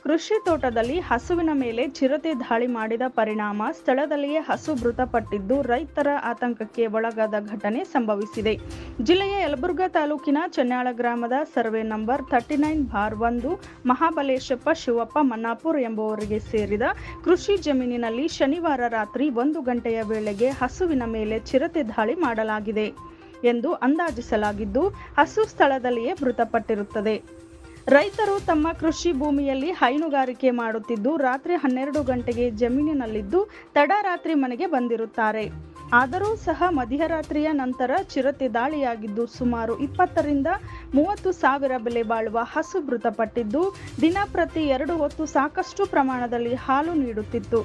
ಕೃಷಿ ತೋಟದಲ್ಲಿ ಹಸುವಿನ ಮೇಲೆ ಚಿರತೆ ದಾಳಿ ಮಾಡಿದ ಪರಿಣಾಮ ಸ್ಥಳದಲ್ಲಿಯೇ ಹಸು ಮೃತಪಟ್ಟಿದ್ದು ರೈತರ ಆತಂಕಕ್ಕೆ ಒಳಗಾದ ಘಟನೆ ಸಂಭವಿಸಿದೆ. ಜಿಲ್ಲೆಯ ಯಲಬುರ್ಗಾ ತಾಲೂಕಿನ ಚನ್ಯಾಳ ಗ್ರಾಮದ ಸರ್ವೆ ನಂಬರ್ 39/1 ಮಹಾಬಲೇಶಪ್ಪ ಶಿವಪ್ಪ ಮನ್ನಾಪುರ್ ಎಂಬುವರಿಗೆ ಸೇರಿದ ಕೃಷಿ ಜಮೀನಿನಲ್ಲಿ ಶನಿವಾರ ರಾತ್ರಿ 1 ಗಂಟೆಯ ವೇಳೆಗೆ ಹಸುವಿನ ಮೇಲೆ ಚಿರತೆ ದಾಳಿ ಮಾಡಲಾಗಿದೆ ಎಂದು ಅಂದಾಜಿಸಲಾಗಿದ್ದು, ಹಸು ಸ್ಥಳದಲ್ಲಿಯೇ ಮೃತಪಟ್ಟಿರುತ್ತದೆ. ರೈತರು ತಮ್ಮ ಕೃಷಿ ಭೂಮಿಯಲ್ಲಿ ಹೈನುಗಾರಿಕೆ ಮಾಡುತ್ತಿದ್ದು ರಾತ್ರಿ 12 ಗಂಟೆಗೆ ಜಮೀನಿನಲ್ಲಿದ್ದು ತಡರಾತ್ರಿ ಮನೆಗೆ ಬಂದಿರುತ್ತಾರೆ. ಆದರೂ ಸಹ ಮಧ್ಯರಾತ್ರಿಯ ನಂತರ ಚಿರತೆ ದಾಳಿಯಾಗಿದ್ದು ಸುಮಾರು 20 ರಿಂದ 30 ಸಾವಿರ ಬೆಲೆ ಬಾಳುವ ಹಸು ಮೃತಪಟ್ಟಿದ್ದು ದಿನ ಪ್ರತಿ 2 ಹೊತ್ತು ಸಾಕಷ್ಟು ಪ್ರಮಾಣದಲ್ಲಿ ಹಾಲು ನೀಡುತ್ತಿತ್ತು.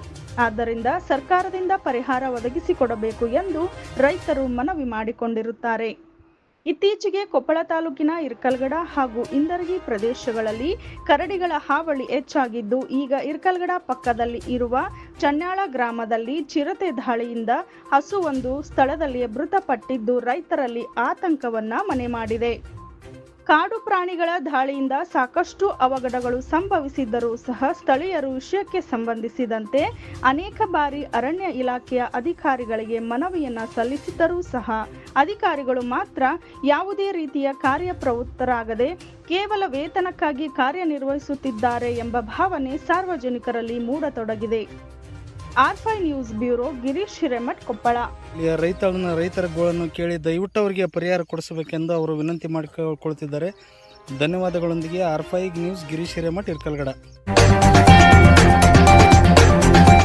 ಆದ್ದರಿಂದ ಸರ್ಕಾರದಿಂದ ಪರಿಹಾರ ಒದಗಿಸಿಕೊಡಬೇಕು ಎಂದು ರೈತರು ಮನವಿ ಮಾಡಿಕೊಂಡಿರುತ್ತಾರೆ. ಇತ್ತೀಚೆಗೆ ಕೊಪ್ಪಳ ತಾಲೂಕಿನ ಇರ್ಕಲ್ಗಡ ಹಾಗೂ ಇಂದರ್ಗಿ ಪ್ರದೇಶಗಳಲ್ಲಿ ಕರಡಿಗಳ ಹಾವಳಿ ಹೆಚ್ಚಾಗಿದ್ದು, ಈಗ ಇರ್ಕಲ್ಗಡ ಪಕ್ಕದಲ್ಲಿ ಇರುವ ಚನ್ಯಾಳ ಗ್ರಾಮದಲ್ಲಿ ಚಿರತೆ ದಾಳಿಯಿಂದ ಹಸುವೊಂದು ಸ್ಥಳದಲ್ಲಿಯೇ ಮೃತಪಟ್ಟಿದ್ದು ರೈತರಲ್ಲಿ ಆತಂಕವನ್ನ ಮನೆ ಮಾಡಿದೆ. ಕಾಡು ಪ್ರಾಣಿಗಳ ದಾಳಿಯಿಂದ ಸಾಕಷ್ಟು ಅವಘಡಗಳು ಸಂಭವಿಸಿದ್ದರೂ ಸಹ ಸ್ಥಳೀಯರು ವಿಷಯಕ್ಕೆ ಸಂಬಂಧಿಸಿದಂತೆ ಅನೇಕ ಬಾರಿ ಅರಣ್ಯ ಇಲಾಖೆಯ ಅಧಿಕಾರಿಗಳಿಗೆ ಮನವಿಯನ್ನ ಸಲ್ಲಿಸಿದ್ದರೂ ಸಹ ಅಧಿಕಾರಿಗಳು ಮಾತ್ರ ಯಾವುದೇ ರೀತಿಯ ಕಾರ್ಯಪ್ರವೃತ್ತರಾಗದೆ ಕೇವಲ ವೇತನಕ್ಕಾಗಿ ಕಾರ್ಯನಿರ್ವಹಿಸುತ್ತಿದ್ದಾರೆ ಎಂಬ ಭಾವನೆ ಸಾರ್ವಜನಿಕರಲ್ಲಿ ಮೂಡತೊಡಗಿದೆ. R5 news bureau, Girish Hiremath, Koppal. ರೈತರ ಗೋಳನ್ನು ಕೇಳಿ ದಯವಿಟ್ಟು ಅವರಿಗೆ ಪರಿಹಾರ ಕೊಡಿಸಬೇಕೆಂದು ಅವರು ವಿನಂತಿ ಮಾಡಿಕೊಳ್ತಿದ್ದಾರೆ. ಧನ್ಯವಾದಗಳೊಂದಿಗೆ R5 ನ್ಯೂಸ್, ಗಿರೀಶ್ ಹಿರೇಮಠ್, ಇರ್ಕಲ್ಗಡ.